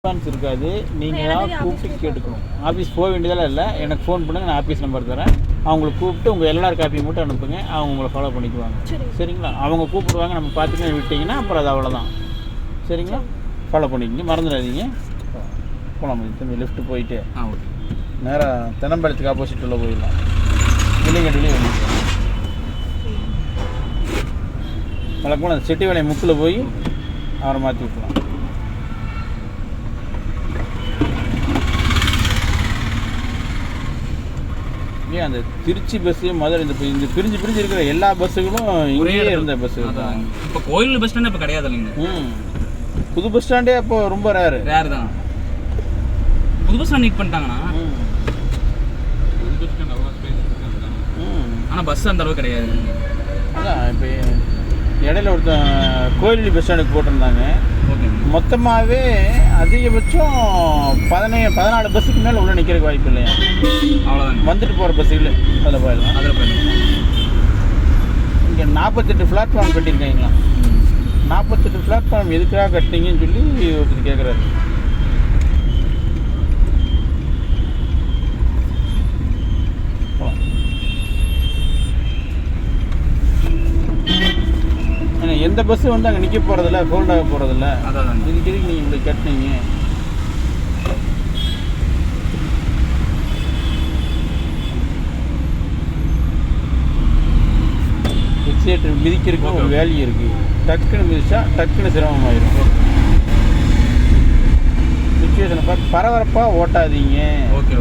Response இருக்காது. நீங்கள் கூப்பிட்டு கேட்டுக்கணும். ஆஃபீஸ் போக வேண்டியதெல்லாம் இல்லை. எனக்கு ஃபோன் பண்ணுங்கள், நான் ஆஃபீஸ் நம்பர் தரேன். அவங்களுக்கு கூப்பிட்டு உங்கள் எல்ஆர் காப்பி மட்டும் அனுப்புங்க. அவங்க உங்களை ஃபாலோ பண்ணிக்குவாங்க. சரிங்களா? அவங்க கூப்பிடுவாங்க, நம்ம பார்த்துட்டு விட்டிங்கன்னா அப்புறம் அது அவ்வளோதான். சரிங்களா? ஃபாலோ பண்ணிக்கிங்க, மறந்துடாதீங்க. போகலாம். திரும்பி லெஃப்ட்டு போயிட்டு நேராக தென்னம்பாளையத்துக்கு ஆப்போசிட் உள்ள போயிடலாம். இல்லைங்கட்டிலே வந்துடுவோம். வழக்கமாக அந்த செட்டி வேலை முக்கில் போய் அவரை மாற்றி விட்டுலாம். ஏன் அந்த திருச்சி பஸ்ஸு மதுரை இந்த பிரிஞ்சு இருக்கிற எல்லா பஸ்ஸுகளும் இங்கேயே இருந்த பஸ்ஸு தான். இப்போ கோயில் பஸ் ஸ்டாண்டு இப்போ கிடையாது இல்லைங்க. புது பஸ் ஸ்டாண்டே அப்போ ரொம்ப ரேரு தான். புது பஸ் ஸ்டாண்ட் நீட் பண்ணிட்டாங்கண்ணா. ஆனால் பஸ் அந்த அளவுக்கு கிடையாது. அதான் இப்போ இடையில ஒருத்தன் கோயில் பஸ் ஸ்டாண்டுக்கு போட்டிருந்தாங்க. மொத்தமாகவே அதிகபட்சம் 14 பஸ்ஸுக்கு மேலே உள்ள நிற்கிறதுக்கு வாய்ப்பு இல்லையா? அவ்வளோதான். வந்துட்டு போகிற பஸ்ஸுகள் அதில் போயிடலாம். இங்கே 48 பிளாட்ஃபார்ம் கட்டியிருக்காங்களா? 48 பிளாட்ஃபார்ம் எதுக்காக கட்டிங்கன்னு சொல்லி ஒருத்தர் கேட்குறாரு. எந்த பஸ்ஸு வந்து அங்கே நிற்க போகிறதில்ல, ஹோல்டாக போகிறதில்ல. இதுக்கு நீங்கள் இப்படி கட்டினீங்க. எக்ஸிலேட்டர் மிதிக்கிறதுக்கு ஒரு வேல்யூ இருக்குது. டக்குன்னு மிதிச்சா டக்குன்னு சிரமமாயிடும். சுச்சுவேஷனை பார்த்து பரபரப்பாக ஓட்டாதீங்க. ஓகே.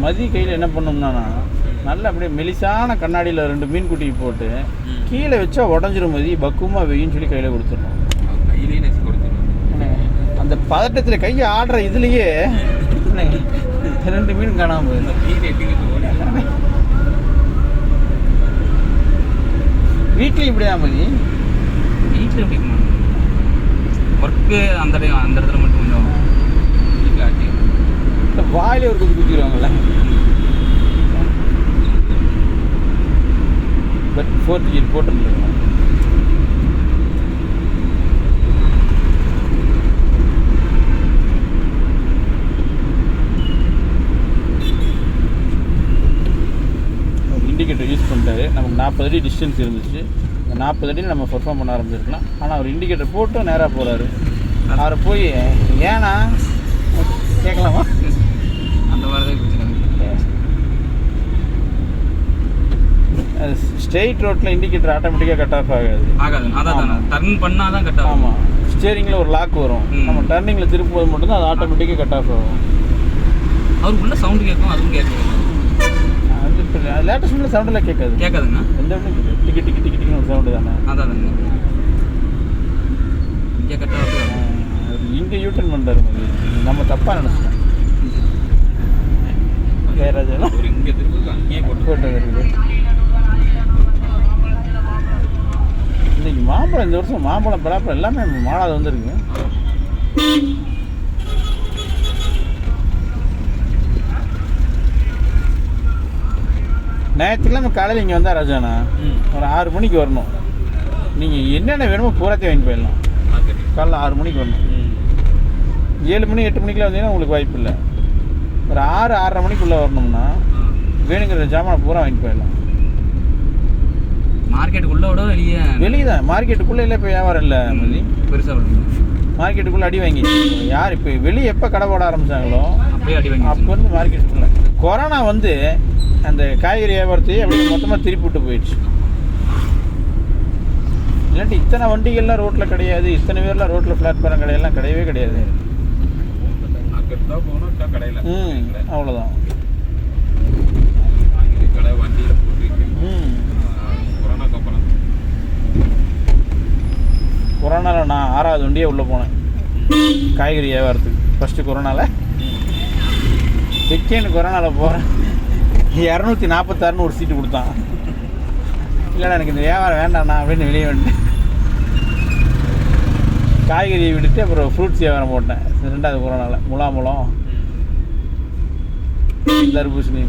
மதி கையில் என்ன பண்ணோம்னா, நல்லா அப்படியே மெலிசான கண்ணாடியில் 2 மீன் குட்டிக்கு போட்டு கீழே வச்சா உடஞ்சிரும். மதி பக்குவமாக வெயின்னு சொல்லி கையில் கொடுத்துடணும். அந்த பதட்டத்தில் கையை ஆடுற இதுலேயே 2 மீன் காணாமல் போயிடும். வீட்லேயும் இப்படிதான் மதி. வீட்டில் எப்படி ஒர்க்கு அந்த இடத்துல மட்டும் கொஞ்சம் வாயிலே ஒரு குத்திடுவாங்கல்ல. பட் 4th gear போட்டுருந்துருங்க. இண்டிகேட்டர் யூஸ் பண்ணிட்டாரு. நமக்கு 40 அடி டிஸ்டன்ஸ் இருந்துச்சு. இந்த 40 அடியில் நம்ம பெர்ஃபார்ம் பண்ண ஆரம்பிச்சிருக்கலாம். ஆனால் அவர் இண்டிகேட்டர் போட்டு நேராக போகிறாரு. அவரை போய் ஏன்னா கேட்கலாமா? அந்த மாதிரி ஸ்ட்ரெயிட் ரோட்டில் இண்டிகேட்டர் ஆட்டோமேட்டிக்காக கட் ஆஃப் ஆகாது. அதான் டர்ன் பண்ணால் தான் கட் ஆகும். ஆமாம், ஸ்டியரிங்கில் ஒரு லாக் வரும். நம்ம டர்னிங்கில் திருப்பும்போது மட்டும்தான் அது ஆட்டோமேட்டிக்காக கட் ஆஃப் ஆகும். அவருக்குள்ள சவுண்டு கேட்கும், அதுவும் கேட்கும். அது லேட்டஸ்ட் சவுண்டெல்லாம் கேட்காதுங்க. எந்த ஒன்றும் கேட்காது. டிக்கி டிக்கி டிக்கி டிக்கின்னு ஒரு சவுண்டு தானே. அதாங்க இங்கே கட் ஆகும். இங்கே யூட்டர்ன் பண்ணுறாரு. நம்ம தப்பாக நினச்சிட்டோம். இங்கே திரும்ப அங்கேயே போட்டு இருக்குது. இன்னைக்கு மாம்பழம், இந்த வருஷம் மாம்பழம் பலாப்பழம் எல்லாமே மாடாது வந்துருக்கு. ஞாயிற்றுக்கிழமை காலையில் இங்கே வந்தால் ராஜாண்ணா ஒரு 6 மணிக்கு வரணும். நீங்கள் என்னென்ன வேணுமோ பூராத்தையும் வாங்கி போயிடலாம். காலைல 6 மணிக்கு வரணும். 7 மணி 8 மணிக்கெலாம் வந்தீங்கன்னா உங்களுக்கு வாய்ப்பு இல்லை. ஒரு 6-6:30 மணிக்குள்ளே வரணும்னா வேணுங்கிற ஜாமானை பூரா வாங்கிட்டு போயிடலாம். மார்க்கெட்டுக்குள்ளே விட வெளியே தான். மார்க்கெட்டுக்குள்ளே இல்லை. இப்போ வியாபாரம் இல்லை மதி. பெருசாக மார்க்கெட்டுக்குள்ளே அடி வாங்கி யார் இப்போ வெளியே எப்போ கடை போட ஆரம்பித்தாங்களோ அப்படியே அடி வாங்கி அப்போ வந்து மார்க்கெட்டுக்குள்ளே கொரோனா வந்து அந்த காய்கறி வியாபாரத்தையே அப்படியே மொத்தமாக திருப்பி விட்டு போயிடுச்சு. இல்லாட்டி இத்தனை வண்டிகள்லாம் ரோட்டில் கிடையாது. இத்தனை பேர்லாம் ரோட்டில் பிளாட்ஃபாரம் கடையெல்லாம் கிடையவே கிடையாது. அவ்வளோதான். கொரோனாவில் நான் 6வது வண்டியே உள்ளே போனேன் காய்கறி வியாபாரத்துக்கு. ஃபஸ்ட்டு கொரோனாவில், செகண்ட் கொரோனாவில் போகிறேன். 246 ஒரு சீட்டு கொடுத்தான். இல்லைண்ணா எனக்கு இந்த வியாபாரம் வேண்டாண்ணா அப்படின்னு வெளியே வந்துட்டேன். காய்கறியை விட்டுட்டு அப்புறம் ஃப்ரூட்ஸ் வியாபாரம் போட்டேன் 2வது கொரோனாவில். முலாம்பழம், தர்பூசணி.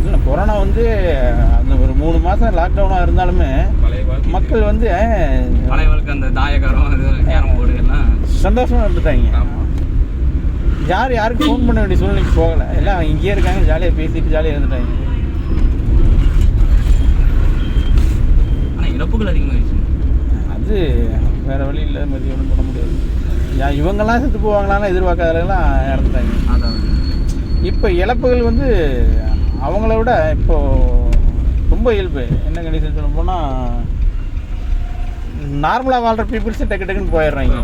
இல்லை கொரோனா வந்து அந்த ஒரு 3 மாதம் லாக்டவுனாக இருந்தாலுமே மக்கள் வந்து பழைய வாழ்க்கை அந்த தாயக்காரம் அது கேரம் போர்டு எல்லாம் சந்தோஷமாக இருந்துட்டாங்க. யாருக்கு ஃபோன் பண்ண வேண்டிய சூழ்நிலைக்கு போகலை. எல்லாம் இங்கேயே இருக்காங்க, ஜாலியாக பேசிட்டு ஜாலியாக இருந்துட்டாங்க. ஆனால் இழப்புகள் அதிகமாகிடுச்சு. அது வேறு வழி இல்லை, மதியம் ஒன்றும் பண்ண முடியாது. இவங்கெல்லாம் செத்து போவாங்களான்னு எதிர்பார்க்காதவங்களாம் இறந்துட்டாங்க. அதான் இப்போ இழப்புகள் வந்து அவங்கள விட இப்போது ரொம்ப இயல்பு. என்ன கண்டிஷன் சொல்ல போனால் நார்மலாக வாழ்கிற பீப்புள்ஸு டக்கு டக்குன்னு போயிடுறாங்க.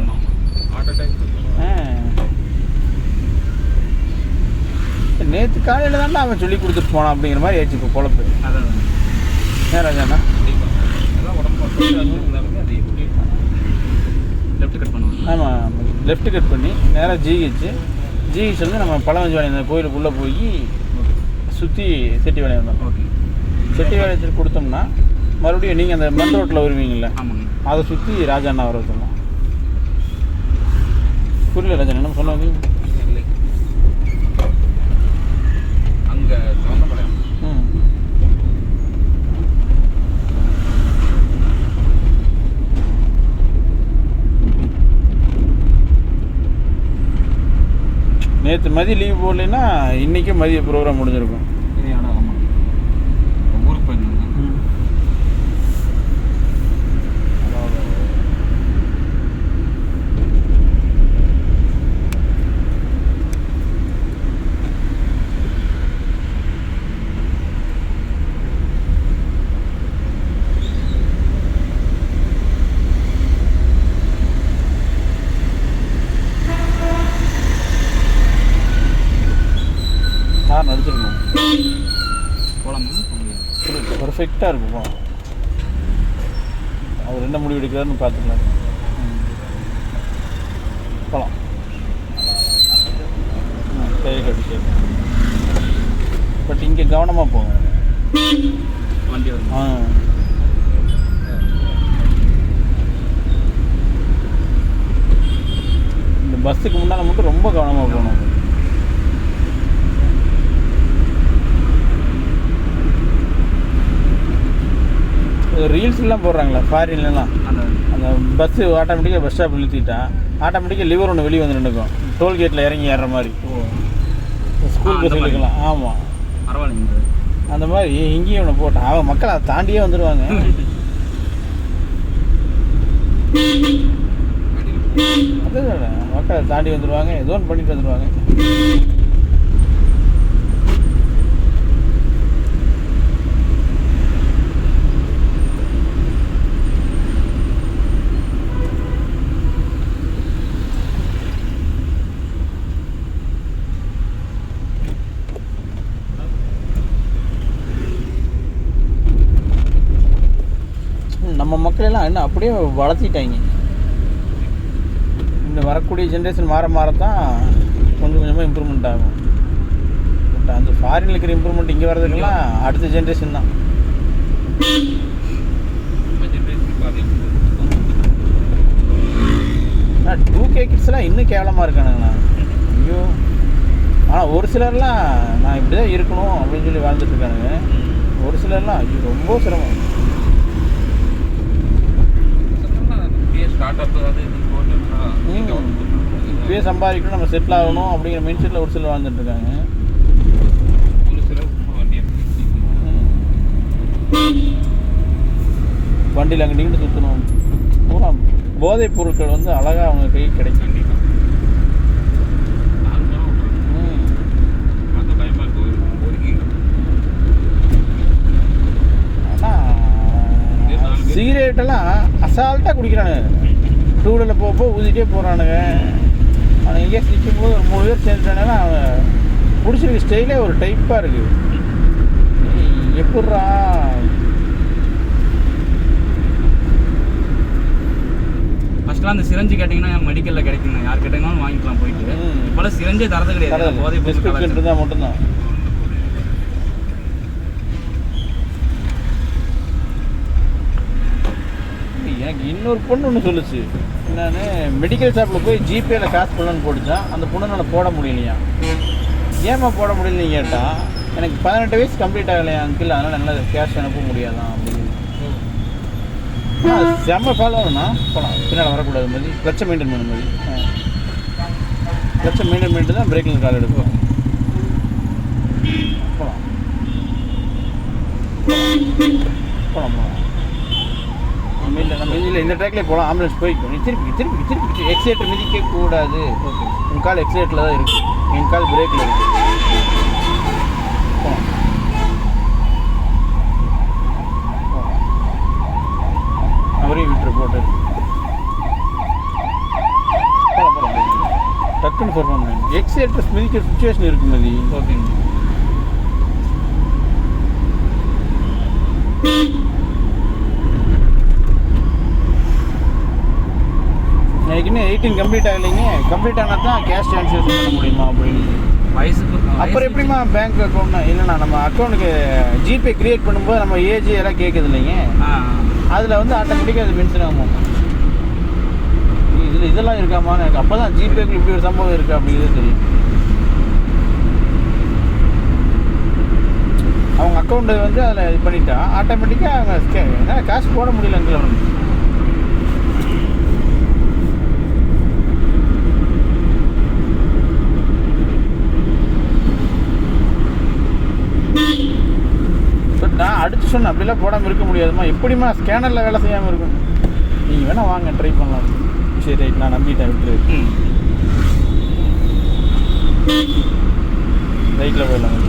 நேற்று காலையில் தானே அவன் சொல்லி கொடுத்துட்டு போனான் அப்படிங்கிற மாதிரி ஆயிடுச்சு இப்போ பொழப்பு. அதான் ஏன் ராஜாண்ணா லெஃப்ட் கட் பண்ணுவாங்க. ஆமாம், லெஃப்ட் கட் பண்ணி நேராக ஜிஹெச் வந்து நம்ம பழவஞ்சிபாளையம் கோயிலுக்குள்ளே போய் சுற்றி செட்டிபாளையம் வந்தோம். ஓகே, செட்டிபாளையத்துக்கு கொடுத்தோம்னா மறுபடியும் நீங்கள் அந்த மண் ரோட்டில் வருவீங்கள்ல, ஆமாங்க, அதை சுற்றி ராஜாண்ணா வர சொல்லலாம். புரியல ராஜா என்ன சொன்னாங்க? அங்கே சவந்தபாளையம். நேற்று மதியம் லீவ் போடலைன்னா இன்றைக்கும் மதிய ப்ரோக்ராம் முடிஞ்சிருக்கும். ஆமாம், ஊருக்கு போயிருந்தாங்க. கார் நடிச்சிருக்கணும், போகலாமா? பர்ஃபெக்டாக இருக்கும். அவர் என்ன முடிவு எடுக்கிறாருன்னு பார்த்துக்கலாம். போகலாம், கை கடிச்சு. பட் இங்கே கவனமாக போங்க. வண்டி வரும். இந்த பஸ்ஸுக்கு முன்னால் மட்டும் ரொம்ப கவனமாக போகணும். ரீல்ஸ்லாம் போடுறாங்களா ஃபாரின்லாம், அந்த பஸ்ஸு ஆட்டோமேட்டிக்காக பஸ் ஸ்டாப் நிறுத்திட்டா ஆட்டோமேட்டிக்காக லிவர் ஒன்று வெளியே வந்து நின்றுக்கும், டோல்கேட்டில் இறங்கி ஏறுற மாதிரி. ஸ்கூல் பஸ்ஸுகளுக்கெல்லாம். ஆமாம், பரவாயில்லைங்க. அந்த மாதிரி இங்கேயும் ஒன்று போட்டான். அவன் மக்கள் அதை தாண்டியே வந்துடுவாங்க. அதுதான் மக்கள் அதை தாண்டி வந்துடுவாங்க, ஏதோ ஒன்று பண்ணிட்டு வந்துடுவாங்க. நம்ம மக்களெல்லாம் இன்னும் அப்படியே வளர்த்திட்டாங்க. இன்னும் வரக்கூடிய ஜென்ரேஷன் மாறத்தான் கொஞ்சம் கொஞ்சமாக இம்ப்ரூவ்மெண்ட் ஆகும். பட் அந்த ஃபாரினில் இருக்கிற இம்ப்ரூவ்மெண்ட் இங்கே வர்றதுக்கெல்லாம் அடுத்த ஜென்ரேஷன் தான். ஆனால் 2K கிட்ஸ்லாம் இன்னும் கேவலமாக இருக்கானுங்கண்ணா. ஐயோ, ஆனால் ஒரு சிலர்லாம் நான் இப்படி தான் இருக்கணும் அப்படின்னு சொல்லி வாழ்ந்துட்டு இருக்கானுங்க. ஒரு சிலர்லாம் ஐயோ ரொம்ப சிரமம். இப்பயே சம்பாதிக்கணும், நம்ம செட்டில் ஆகணும் அப்படிங்கிற மைண்ட் செட்டில் ஒரு சிலர் வாழ்ந்துட்டு இருக்காங்க. வண்டியில் அங்கிட்டு சுற்றணும். பூரா போதைப் பொருட்கள் வந்து அழகாக அவங்க கை கிடைக்கும். ஆனால் சிகரெட்டெல்லாம் அசால்ட்டாக குடிக்கிறானுங்க. டூவீலரில் போக ஊதிட்டே போகிறானுங்க. அவன் எங்கேயா நிற்கும் போது ஒரு 3 பேர் சேர்ந்துட்டானுங்கன்னா அவன் பிடிச்சிருக்க ஸ்டைலே ஒரு டைப்பாக இருக்குது. எப்பட்றா ஃபர்ஸ்ட்லாம் அந்த சிரஞ்சு கேட்டிங்கன்னா மெடிக்கலில் கிடைக்குங்க, யார் கேட்டிங்கனாலும் வாங்கிக்கலாம் போயிட்டு. இப்போலாம் சிரஞ்சே தரது கிடையாது, போதை பிரிஸ்கிரிப்ஷன் இருந்தால் மட்டும்தான். எனக்கு இன்னொரு பொண்ணு ஒன்று சொல்லுச்சு, நான் மெடிக்கல் ஷாப்பில் போய் ஜிபேயில் காசு பண்ணணும்னு போட்டுச்சான். அந்த பொண்ணு போட முடியலையா. ஏமா போட முடியலன்னு கேட்டால், எனக்கு 18 வயசு கம்ப்ளீட் ஆகலையா அங்கிள், அதனால் என்னால் கேஷ் அனுப்ப முடியாதான் அப்படின்னு. செம்ம ஃபாலோ ஆகுனா போகலாம், பின்னால் வரக்கூடாது மாதிரி கிளச்சை மெயின்டைன் பண்ண மாதிரி. கிளச்சை மெயின்டைன் பண்ணிட்டு தான் பிரேக்கில் கால் எடுப்போம். போகலாம் போகலாம் போகலாம். இல்லை நம்ம இல்லை இந்த ட்ராக்லேயே போகலாம். ஆம்புலன்ஸ் போய்க்கும். திருப்பி எக்ஸிலேட்டர் மிதிக்க கூடாது. ஓகே, உங்கள் கால் எக்ஸிலேட்டரில் தான் இருக்குது, என் கால் பிரேக்கில் இருக்குது. போகலாம் அவரையும் விட்டுரு போட்டு போகலாம். டக்குன்னு பெர்ஃபார்ம் பண்ணணும். எக்ஸிலேட்டர் மிதிக்கிற சுச்சுவேஷன் இருக்கு மதி. ஓகேங்க. எனக்கு இன்னும் 18 கம்ப்ளீட் ஆகலைங்க. கம்ப்ளீட் ஆனால் தான் கேஷ் ட்ரான்ஸ்ஃபர் பண்ண முடியுமா அப்படின்னு. வயசுக்கு அப்புறம் எப்படிமா பேங்க் அக்கௌண்ட்னா இல்லைண்ணா, நம்ம அக்கௌண்ட்டுக்கு ஜிபே க்ரியேட் பண்ணும்போது நம்ம ஏஜ் எல்லாம் கேட்குது இல்லைங்க, அதில் வந்து ஆட்டோமேட்டிக்காக அது மென்ஷன் ஆகும். இதில் இதெல்லாம் இருக்காமா எனக்கு அப்போ தான் ஜிபேக்கு இப்படி ஒரு சம்பவம் இருக்கா அப்படிங்கிறது தெரியும். அவங்க அக்கௌண்ட்டு வந்து அதில் இது பண்ணிட்டா ஆட்டோமேட்டிக்காக அவங்க ஏன்னா காசு போட முடியல அங்கே. அவனுக்கு நான் அடுத்து சொன்னேன் அப்படிலாம் போடாமல் இருக்க முடியாதுமா. எப்படிமா ஸ்கேனரில் வேலை செய்யாமல் இருக்கும். நீங்கள் வேணால் வாங்க ட்ரை பண்ணலாம். சரி ரைட், நான் நம்பிட்டேன், விட்டுரு. ரைட்டில் போயிடலாம்.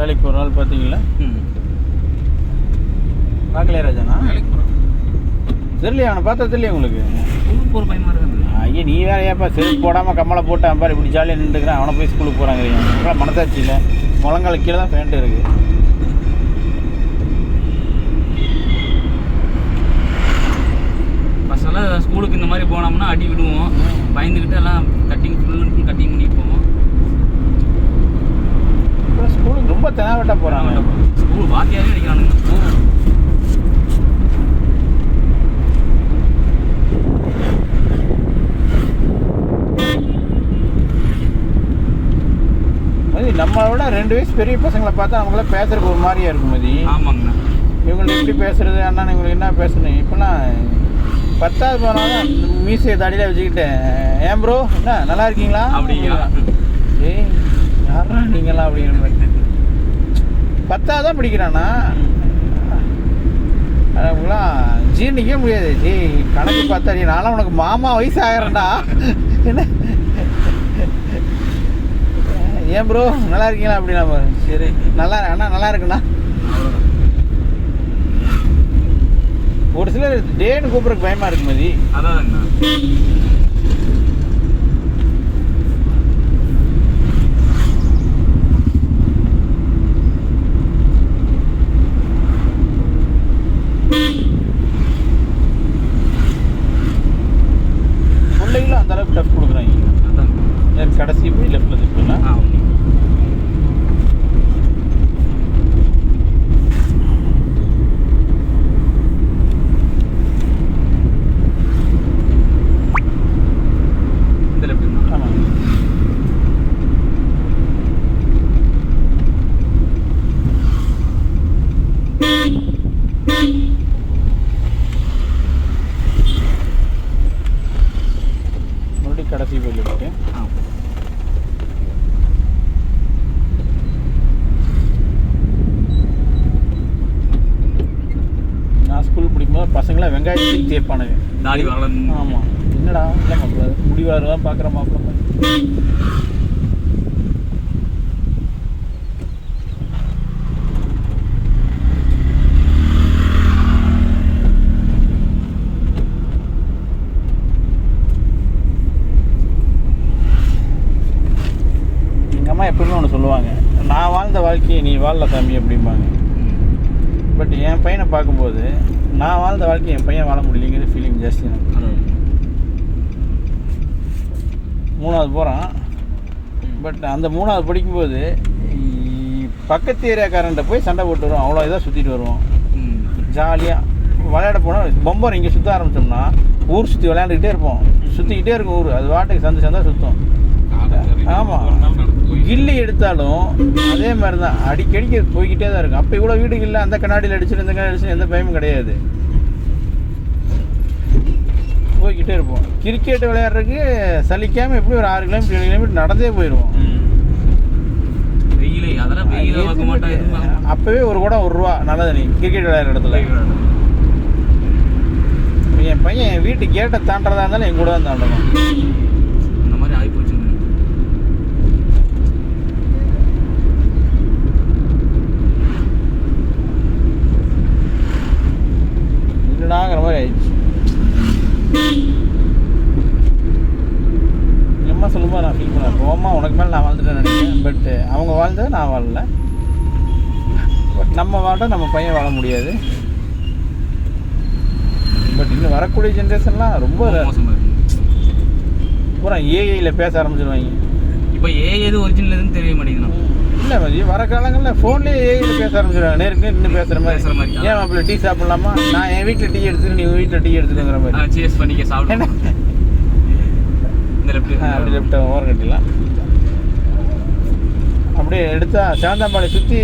வேலைக்கு போகிற நாள் பார்த்தீங்களா? பார்க்கலையா ராஜாண்ணா? வேலைக்கு போகிறோம். தெரியலையா? அவனை பார்த்தா தெரியலையா உங்களுக்கு? ஸ்கூலுக்கு போகிற பயமாக இருக்குது. ஐயா நீ வேற ஏப்பா செருப்பு போடாமல் கம்மலை போட்டு பாரு இப்படி ஜாலியாக நின்றுக்கிறான். அவனை போய் ஸ்கூலுக்கு போகிறாங்க. மனசாட்சி இல்லை. முழங்கால கீழே தான் ஃபேண்ட் இருக்குது. பசங்களாம் ஸ்கூலுக்கு இந்த மாதிரி போனோம்னா அடி விடுவோம், பயந்துக்கிட்டு எல்லாம் கட்டிங் ஃபுல் கட்டிங் பண்ணி போவோம். ஸ்கூலுக்கு ரொம்ப தெனாவட்டா போகிறாங்க. ஸ்கூல் வாத்தியாரே அடிக்கிறானுங்க. மதி நம்மளோட 2 வயசு பெரிய பசங்களை பார்த்தா அவங்கள பேசுறதுக்கு ஒரு மாதிரியா இருக்கும் மதி. ஆமாங்கண்ணா. இவங்களை எப்படி பேசுறது அண்ணா, இவங்களுக்கு என்ன பேசணும். இப்போலாம் 10வது போனாலும் மீசையை தாடியில் வச்சுக்கிட்டு ஏன் ப்ரோ என்ன நல்லா இருக்கீங்களா அப்படிங்களா? ஏய் யாரா நீங்களா அப்படிங்கிற மாதிரி. 10வது தான் படிக்கிறானா, அவங்களாம் ஜீர்ணிக்கவே முடியாது. ஏய் கணக்கு பார்த்தா நானும் உனக்கு மாமா வயசு ஆகிறேன்டா என்ன ஏன் ப்ரோ நல்லா இருக்கீங்களா அப்படின்னா பாரு. சரி நல்லா அண்ணா நல்லா இருக்குண்ணா. ஒரு சிலர் டேன்னு கூப்பிட்றதுக்கு பயமா இருக்கு மதி. அதான்ண்ணா. பிள்ளைகளும் அந்த அளவுக்கு டஃப் கொடுக்குறாங்க. அதான் கடைசி போய் லெஃப்டில் திருப்பிடலாம். கடைசி போய் லெஃப்ட்டு. நான் ஸ்கூல் படிக்கும்போது பசங்களாம் வெங்காயத்துக்கு தேய்ப்பானுங்க. தாடி வளர்ந்து. ஆமாம் என்னடா இல்லை மாப்பிள்ள முடிவாரு தான் பார்க்குற மாப்பிள்ள. வாழல சாமி அப்படிம்பாங்க. பட் என் பையனை பார்க்கும்போது நான் வாழ்ந்த வாழ்க்கை என் பையன் வாழ முடியலைங்கிற ஃபீலிங் ஜாஸ்தி எனக்கு. 3வது போகிறான். பட் அந்த 3வது படிக்கும்போது பக்கத்து ஏரியாக்காரன்ட்ட போய் சண்டை போட்டு வருவோம். அவ்வளோ இதாக சுற்றிட்டு வருவோம். ஜாலியாக விளையாட போனால் பொம்பரை இங்கே சுற்ற ஆரம்பித்தோம்னா ஊர் சுற்றி விளையாண்டுக்கிட்டே இருப்போம். சுற்றிக்கிட்டே இருக்கும் ஊர். அது வாட்டுக்கு சந்தா சுற்றும். ஆமாம், கில்லி எடுத்தாலும் அதே மாதிரி தான் அடிக்கடிக்கு போய்கிட்டே தான் இருக்கும். அப்போ இவ்வளோ வீடு இல்லை, அந்த கண்ணாடியில் அடிச்சுட்டு இந்த கண்ணாடி அடிச்சு எந்த பயமும் கிடையாது. போய்கிட்டே இருப்போம். கிரிக்கெட் விளையாடுறதுக்கு சலிக்காமல் எப்படி ஒரு 6 கிலோமீட்டர் 7 கிலோமீட்டர் நடந்தே போயிடுவோம். அப்போவே ஒரு குடம் ₹1 நல்ல தண்ணி கிரிக்கெட் விளையாடுற இடத்துல. என் பையன் என் வீட்டு கேட்டை தாண்டறதா இருந்தாலும் என் கூட தான் தாண்டணும். இந்த மாதிரி ஆகி போச்சு. இல்லைனாங்கிற மாதிரி ஆயிடுச்சு. அம்மா சொல்லும்போது நான் ஃபீல் பண்ணேன். அம்மா உனக்கு மேலே நான் வாழ்ந்துட்டேன்னு நினைக்கிறேன். பட் அவங்க வாழ்ந்ததை நான் வாழல. பட் நம்ம வாழ்ற நம்ம பையன் வாழ முடியாது. பட் இன்னும் வரக்கூடிய ஜென்ரேஷன்லாம் ரொம்ப பூரா ஏஐயில் பேச ஆரம்பிச்சிடுவாங்க. இப்போ ஏஐ எது ஒரிஜினல் எதுன்னு தெரிய மாட்டேங்குது. இல்லை மதி, வர காலங்களில் ஃபோன்லேயே ஏஐயில் பேச ஆரம்பிச்சிடுவாங்க. நேருக்கு இன்னும் பேசுகிற மாதிரி. ஏன் அப்படி டீ சாப்பிட்லாமா, நான் என் வீட்டில் டீ எடுத்துட்டு நீ வீட்டில் டீ எடுத்துட்டுங்கிற மாதிரி. சேஸ் பண்ணிக்க சாப்பிட்டு அப்படி லெஃப்ட் ஓரம் கட்டிடலாம். அப்படியே எடுத்தா சாந்தாம்பாடி சுற்றி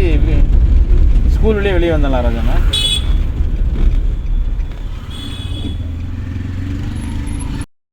ஸ்கூல்லேயே வெளியே வந்துடலாம் ராஜாண்ணா.